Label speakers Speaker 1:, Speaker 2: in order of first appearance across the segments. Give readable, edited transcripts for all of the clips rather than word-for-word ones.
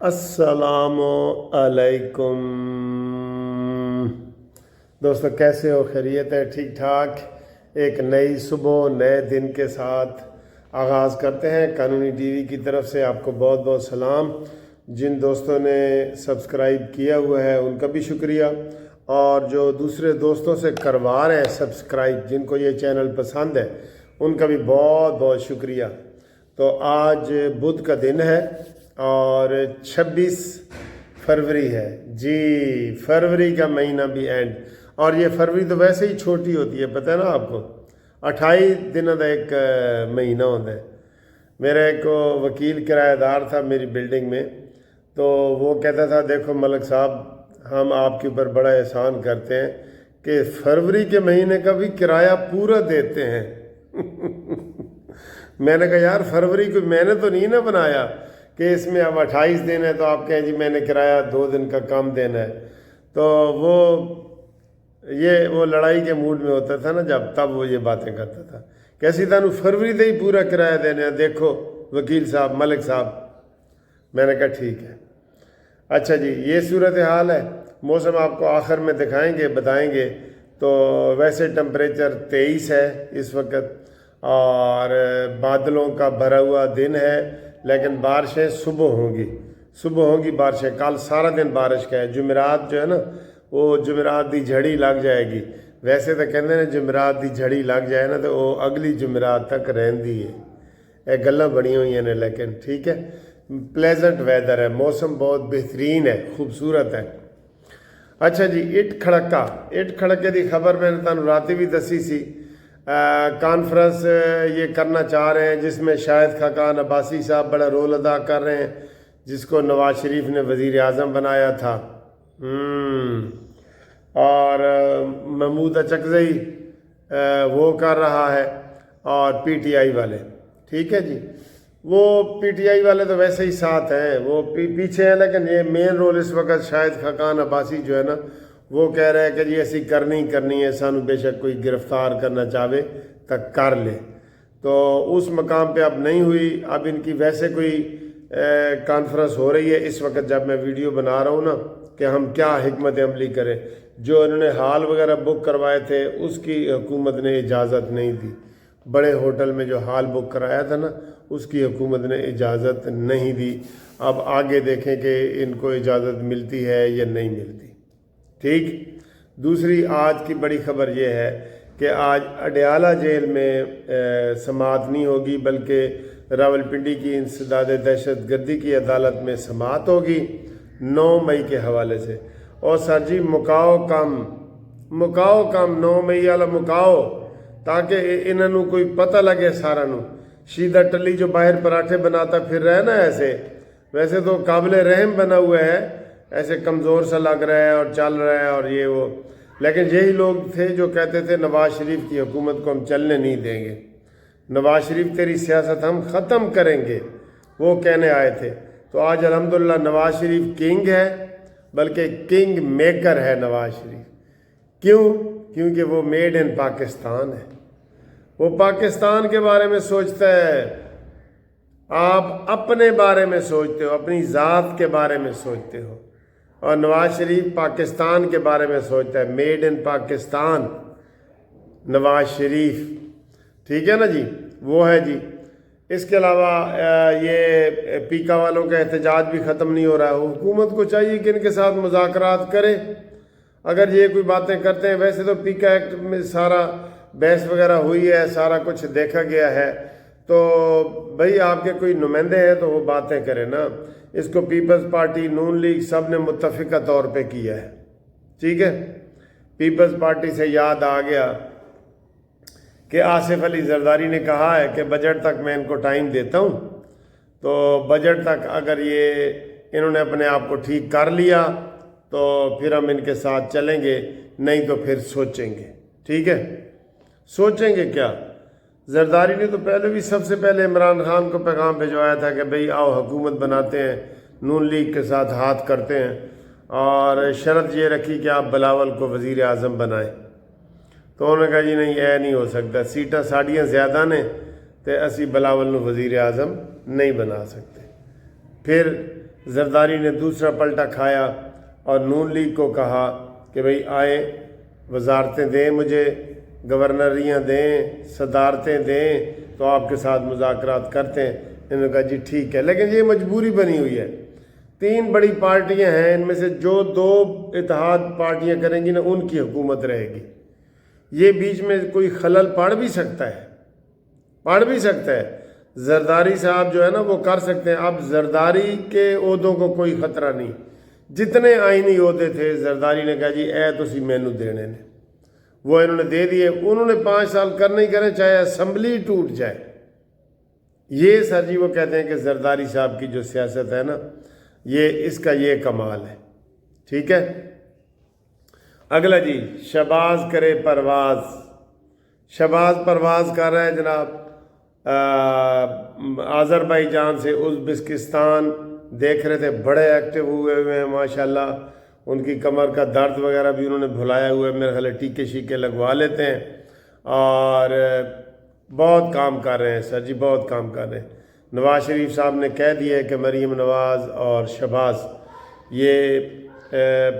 Speaker 1: السلام علیکم دوستو، کیسے ہو؟ خیریت ہے؟ ٹھیک ٹھاک؟ ایک نئی صبح نئے دن کے ساتھ آغاز کرتے ہیں۔ قانونی ٹی وی کی طرف سے آپ کو بہت بہت سلام۔ جن دوستوں نے سبسکرائب کیا ہوا ہے ان کا بھی شکریہ، اور جو دوسرے دوستوں سے کروا رہے ہیں سبسکرائب، جن کو یہ چینل پسند ہے، ان کا بھی بہت بہت شکریہ۔ تو آج بدھ کا دن ہے اور 26 فروری ہے جی، فروری کا مہینہ بھی اینڈ، اور یہ فروری تو ویسے ہی چھوٹی ہوتی ہے، پتہ ہے نا آپ کو، 28 دنوں کا ایک مہینہ ہوتا ہے۔ میرا ایک وکیل کرایہ دار تھا میری بلڈنگ میں، تو وہ کہتا تھا دیکھو ملک صاحب، ہم آپ کے اوپر بڑا احسان کرتے ہیں کہ فروری کے مہینے کا بھی کرایہ پورا دیتے ہیں۔ میں نے کہا یار، فروری کو میں نے تو نہیں نا بنایا کہ اس میں اب 28 دن ہے تو آپ کہیں جی میں نے کرایہ 2 دن کا کم دینا ہے۔ تو وہ لڑائی کے موڈ میں ہوتا تھا نا جب، تب وہ یہ باتیں کرتا تھا، کیسی تانوں فروری دے ہی پورا کرایہ دینا ہے، دیکھو وکیل صاحب، ملک صاحب۔ میں نے کہا ٹھیک ہے۔ اچھا جی، یہ صورتحال ہے۔ موسم آپ کو آخر میں دکھائیں گے، بتائیں گے۔ تو ویسے ٹمپریچر 23 ہے اس وقت، اور بادلوں کا بھرا ہوا دن ہے، لیکن بارشیں صبح ہوں گی بارشیں۔ کل سارا دن بارش کا ہے۔ جمعرات جو ہے نا، وہ جمعرات دی جھڑی لگ جائے گی۔ ویسے تو کہتے ہیں جمعرات دی جھڑی لگ جائے نا تو وہ اگلی جمعرات تک رہندی ہے۔ یہ گلاں بڑی ہوئی ہیں لیکن ٹھیک ہے، پلیزنٹ ویدر ہے، موسم بہت بہترین ہے، خوبصورت ہے۔ اچھا جی، اٹ کھڑکے دی خبر میں نے تانوں راتی بھی دسی سی۔ کانفرنس یہ کرنا چاہ رہے ہیں جس میں شاہد خاقان عباسی صاحب بڑا رول ادا کر رہے ہیں، جس کو نواز شریف نے وزیر اعظم بنایا تھا، اور محمود اچکزئی وہ کر رہا ہے، اور پی ٹی آئی والے، ٹھیک ہے جی، وہ پی ٹی آئی والے تو ویسے ہی ساتھ ہیں، وہ پیچھے ہیں، لیکن یہ مین رول اس وقت شاہد خاقان عباسی جو ہے نا، وہ کہہ رہے ہیں کہ جی ایسی کرنی ہے، سانو بے شک کوئی گرفتار کرنا چاہے تک کر لے۔ تو اس مقام پہ اب نہیں ہوئی۔ اب ان کی ویسے کوئی کانفرنس ہو رہی ہے اس وقت جب میں ویڈیو بنا رہا ہوں نا، کہ ہم کیا حکمت عملی کریں۔ جو انہوں نے ہال وغیرہ بک کروائے تھے اس کی حکومت نے اجازت نہیں دی۔ بڑے ہوٹل میں جو ہال بک کرایا تھا نا، اس کی حکومت نے اجازت نہیں دی۔ اب آگے دیکھیں کہ ان کو اجازت ملتی ہے یا نہیں ملتی۔ ٹھیک۔ دوسری آج کی بڑی خبر یہ ہے کہ آج اڈیالہ جیل میں سماعت نہیں ہوگی، بلکہ راولپنڈی کی انسداد دہشت گردی کی عدالت میں سماعت ہوگی 9 مئی کے حوالے سے۔ اور سر جی، مکاؤ کم 9 مئی والا مکاؤ، تاکہ انہوں کوئی پتہ لگے سارا نو۔ شیدہ ٹلی جو باہر پراٹھے بناتا پھر رہا ہے نا، ویسے تو قابل رحم بنا ہوا ہے، ایسے کمزور سا لگ رہا ہے اور چل رہا ہے اور یہ وہ، لیکن یہی لوگ تھے جو کہتے تھے نواز شریف کی حکومت کو ہم چلنے نہیں دیں گے، نواز شریف تیری سیاست ہم ختم کریں گے، وہ کہنے آئے تھے۔ تو آج الحمدللہ نواز شریف کنگ ہے، بلکہ کنگ میکر ہے نواز شریف۔ کیونکہ وہ میڈ ان پاکستان ہے، وہ پاکستان کے بارے میں سوچتا ہے۔ آپ اپنے بارے میں سوچتے ہو، اپنی ذات کے بارے میں سوچتے ہو، اور نواز شریف پاکستان کے بارے میں سوچتا ہے، میڈ ان پاکستان نواز شریف، ٹھیک ہے نا جی، وہ ہے جی۔ اس کے علاوہ یہ پیکا والوں کا احتجاج بھی ختم نہیں ہو رہا ہے۔ حکومت کو چاہیے کہ ان کے ساتھ مذاکرات کرے اگر یہ کوئی باتیں کرتے ہیں۔ ویسے تو پیکا ایکٹ میں سارا بحث وغیرہ ہوئی ہے، سارا کچھ دیکھا گیا ہے، تو بھئی آپ کے کوئی نمائندے ہیں تو وہ باتیں کریں نا۔ اس کو پیپلز پارٹی، نون لیگ سب نے متفقہ طور پہ کیا ہے، ٹھیک ہے۔ پیپلز پارٹی سے یاد آ گیا کہ آصف علی زرداری نے کہا ہے کہ بجٹ تک میں ان کو ٹائم دیتا ہوں، تو بجٹ تک اگر انہوں نے اپنے آپ کو ٹھیک کر لیا تو پھر ہم ان کے ساتھ چلیں گے، نہیں تو پھر سوچیں گے، ٹھیک ہے۔ سوچیں گے کیا؟ زرداری نے تو پہلے بھی سب سے پہلے عمران خان کو پیغام بھجوایا تھا کہ بھئی آؤ حکومت بناتے ہیں، نون لیگ کے ساتھ ہاتھ کرتے ہیں، اور شرط یہ رکھی کہ آپ بلاول کو وزیر اعظم بنائیں۔ تو انہوں نے کہا جی نہیں، نہیں ہو سکتا، سیٹاں ساڑیاں زیادہ نے تے اسی بلاول نو وزیر اعظم نہیں بنا سکتے۔ پھر زرداری نے دوسرا پلٹا کھایا اور نون لیگ کو کہا کہ بھئی آئیں وزارتیں دیں، مجھے گورنریاں دیں، صدارتیں دیں تو آپ کے ساتھ مذاکرات کرتے ہیں۔ انہوں نے کہا جی ٹھیک ہے، لیکن یہ مجبوری بنی ہوئی ہے۔ 3 بڑی پارٹیاں ہیں، ان میں سے جو 2 اتحاد پارٹیاں کریں گی نا ان کی حکومت رہے گی۔ یہ بیچ میں کوئی خلل پڑ بھی سکتا ہے، زرداری صاحب جو ہے نا وہ کر سکتے ہیں۔ اب زرداری کے عہدوں کو کوئی خطرہ نہیں، جتنے آئینی عہدے تھے زرداری نے کہا جی اے تسی مینوں دینے نے، وہ انہوں نے دے دیے۔ انہوں نے 5 سال کرنے ہی کریں، چاہے اسمبلی ٹوٹ جائے۔ یہ سر جی وہ کہتے ہیں کہ زرداری صاحب کی جو سیاست ہے نا اس کا یہ کمال ہے، ٹھیک ہے۔ اگلا جی، شہباز کرے پرواز۔ شہباز پرواز کر رہا ہے جناب آذربائیجان سے ازبکستان، دیکھ رہے تھے بڑے ایکٹیو ہوئے ہیں ماشاءاللہ، ان کی کمر کا درد وغیرہ بھی انہوں نے بھلایا ہوا ہے، میرے خیال ہے ٹیکے شیکے لگوا لیتے ہیں، اور بہت کام کر رہے ہیں سر جی، بہت کام کر رہے ہیں۔ نواز شریف صاحب نے کہہ دیا ہے کہ مریم نواز اور شہباز یہ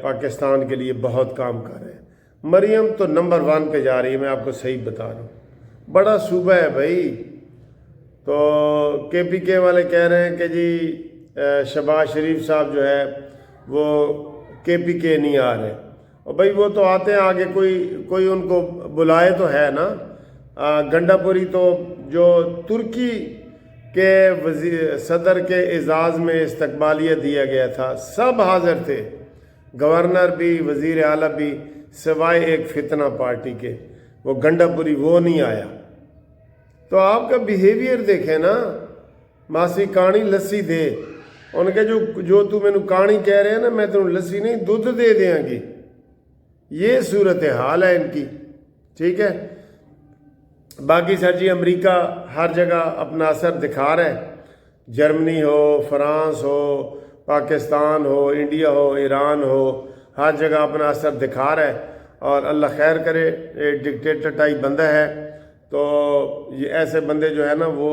Speaker 1: پاکستان کے لیے بہت کام کر رہے ہیں۔ مریم تو نمبر 1 پہ جا رہی ہے، میں آپ کو صحیح بتا رہا ہوں، بڑا صوبہ ہے بھائی۔ تو کے پی کے والے کہہ رہے ہیں کہ جی شہباز شریف صاحب جو ہے وہ کے پی کے نہیں آ رہے، اور بھائی وہ تو آتے ہیں آگے، کوئی ان کو بلائے تو ہے نا۔ گنڈا پوری تو جو ترکی کے صدر کے اعزاز میں استقبالیہ دیا گیا تھا، سب حاضر تھے، گورنر بھی، وزیر اعلیٰ بھی، سوائے ایک فتنہ پارٹی کے، وہ گنڈا پوری وہ نہیں آیا۔ تو آپ کا بیہیویئر دیکھیں نا، ماسی کانی لسی دے، ان کے جو تو میں نے کانی کہہ رہے ہیں نا، میں تمہیں لسی نہیں دودھ دے دیاں گی، یہ صورتحال ہے ان کی، ٹھیک ہے۔ باقی سر جی امریکہ ہر جگہ اپنا اثر دکھا رہا ہے، جرمنی ہو، فرانس ہو، پاکستان ہو، انڈیا ہو، ایران ہو، ہر جگہ اپنا اثر دکھا رہا ہے، اور اللہ خیر کرے۔ ایک ڈکٹیٹر ٹائپ بندہ ہے، تو یہ ایسے بندے جو ہے نا وہ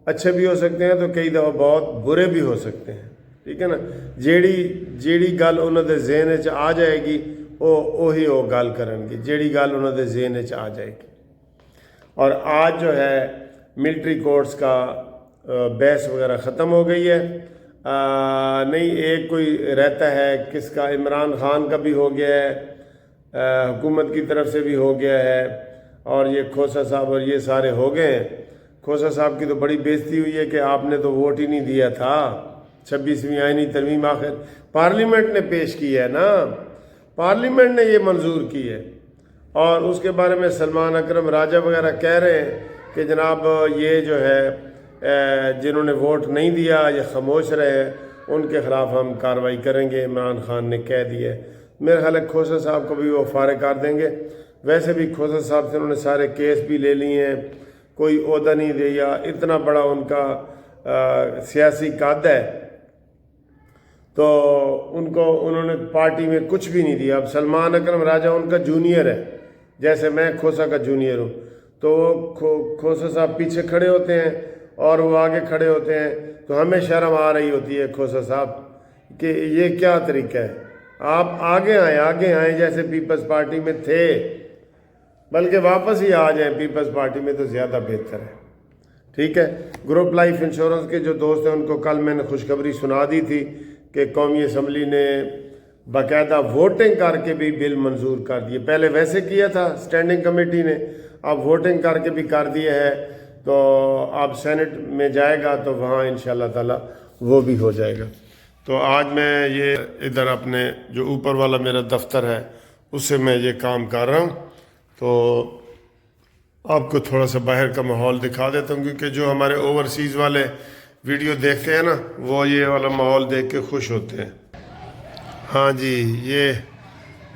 Speaker 1: اچھے بھی ہو سکتے ہیں تو کئی دفعہ بہت برے بھی ہو سکتے ہیں، ٹھیک ہے نا۔ جیڑی گل انہوں دے ذہن وچ آ جائے گی وہی وہ گل کرن گے، جیڑی گل انہوں دے ذہن وچ آ جائے گی۔ اور آج جو ہے ملٹری کورٹس کا بحث وغیرہ ختم ہو گئی ہے، نہیں ایک کوئی رہتا ہے کس کا، عمران خان کا بھی ہو گیا ہے، حکومت کی طرف سے بھی ہو گیا ہے، اور یہ کھوسا صاحب اور یہ سارے ہو گئے ہیں۔ کھوسا صاحب کی تو بڑی بےزتی ہوئی ہے کہ آپ نے تو ووٹ ہی نہیں دیا تھا، 26ویں آئینی ترمیم آخر پارلیمنٹ نے پیش کی ہے نا، پارلیمنٹ نے یہ منظور کی ہے، اور اس کے بارے میں سلمان اکرم راجہ وغیرہ کہہ رہے ہیں کہ جناب یہ جو ہے جنہوں نے ووٹ نہیں دیا یا خاموش رہے ہیں ان کے خلاف ہم کارروائی کریں گے، عمران خان نے کہہ دیا ہے۔ میرے خیال ہے کھوسا صاحب کو بھی وہ فارغ کر دیں گے، ویسے بھی کھوسا صاحب سے انہوں نے سارے کیس بھی لے لیے ہیں، کوئی عہدہ نہیں دیا، اتنا بڑا ان کا سیاسی قد ہے، تو انہوں نے پارٹی میں کچھ بھی نہیں دیا۔ اب سلمان اکرم راجہ ان کا جونیئر ہے، جیسے میں کھوسا کا جونیئر ہوں، تو کھوسا صاحب پیچھے کھڑے ہوتے ہیں اور وہ آگے کھڑے ہوتے ہیں، تو ہمیں شرم آ رہی ہوتی ہے کھوسا صاحب کہ یہ کیا طریقہ ہے، آپ آگے آئیں جیسے پیپلز پارٹی میں تھے، بلکہ واپس ہی آ جائیں پیپلز پارٹی میں تو زیادہ بہتر ہے، ٹھیک ہے۔ گروپ لائف انشورنس کے جو دوست ہیں ان کو کل میں نے خوشخبری سنا دی تھی کہ قومی اسمبلی نے باقاعدہ ووٹنگ کر کے بھی بل منظور کر دیے، پہلے ویسے کیا تھا اسٹینڈنگ کمیٹی نے، اب ووٹنگ کر کے بھی کر دیا ہے، تو اب سینٹ میں جائے گا تو وہاں انشاءاللہ تعالی وہ بھی ہو جائے گا۔ تو آج میں یہ ادھر اپنے جو اوپر والا میرا دفتر ہے اس سے میں یہ کام کر رہا ہوں، تو آپ کو تھوڑا سا باہر کا ماحول دکھا دیتا ہوں، کیونکہ جو ہمارے اوورسیز والے ویڈیو دیکھتے ہیں نا وہ یہ والا ماحول دیکھ کے خوش ہوتے ہیں۔ ہاں جی، یہ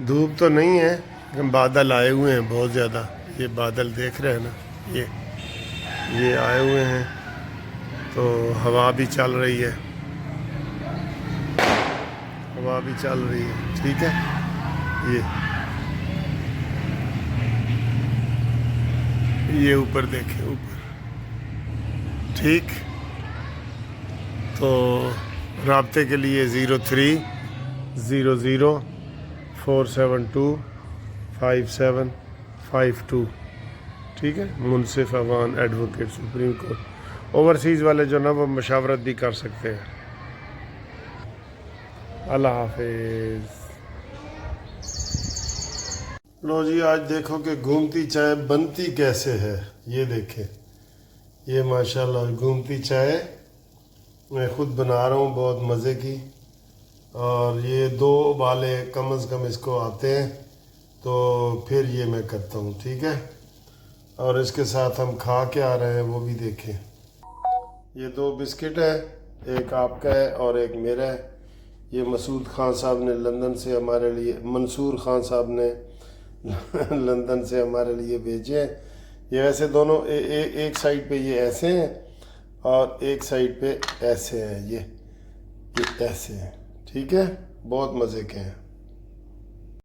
Speaker 1: دھوپ تو نہیں ہے لیکن بادل آئے ہوئے ہیں بہت زیادہ، یہ بادل دیکھ رہے ہیں نا، یہ آئے ہوئے ہیں، تو ہوا بھی چل رہی ہے، ٹھیک ہے۔ یہ اوپر دیکھیں، اوپر، ٹھیک۔ تو رابطے کے لیے 030047257552، ٹھیک ہے. Munsif Awan advocate supreme court. Overseas والے جو نا وہ مشاورت بھی کر سکتے ہیں. اللہ حافظ. لو جی آج دیکھو کہ گھومتی چائے بنتی کیسے ہے. یہ دیکھیں، یہ ماشاءاللہ گھومتی چائے میں خود بنا رہا ہوں، بہت مزے کی. اور یہ 2 ابالے کم از کم اس کو آتے ہیں، تو پھر یہ میں کرتا ہوں، ٹھیک ہے. اور اس کے ساتھ ہم کھا کے آ رہے ہیں وہ بھی دیکھیں. یہ 2 بسکٹ ہے، ایک آپ کا ہے اور ایک میرا ہے. یہ مسعود خان صاحب نے لندن سے ہمارے لیے، منصور خان صاحب نے لندن سے ہمارے لیے بھیجے ہیں. یہ ویسے دونوں ایک سائڈ پہ یہ ایسے ہیں اور ایک سائڈ پہ ایسے ہیں. یہ ایسے ہیں، ٹھیک ہے. بہت مزے کے ہیں.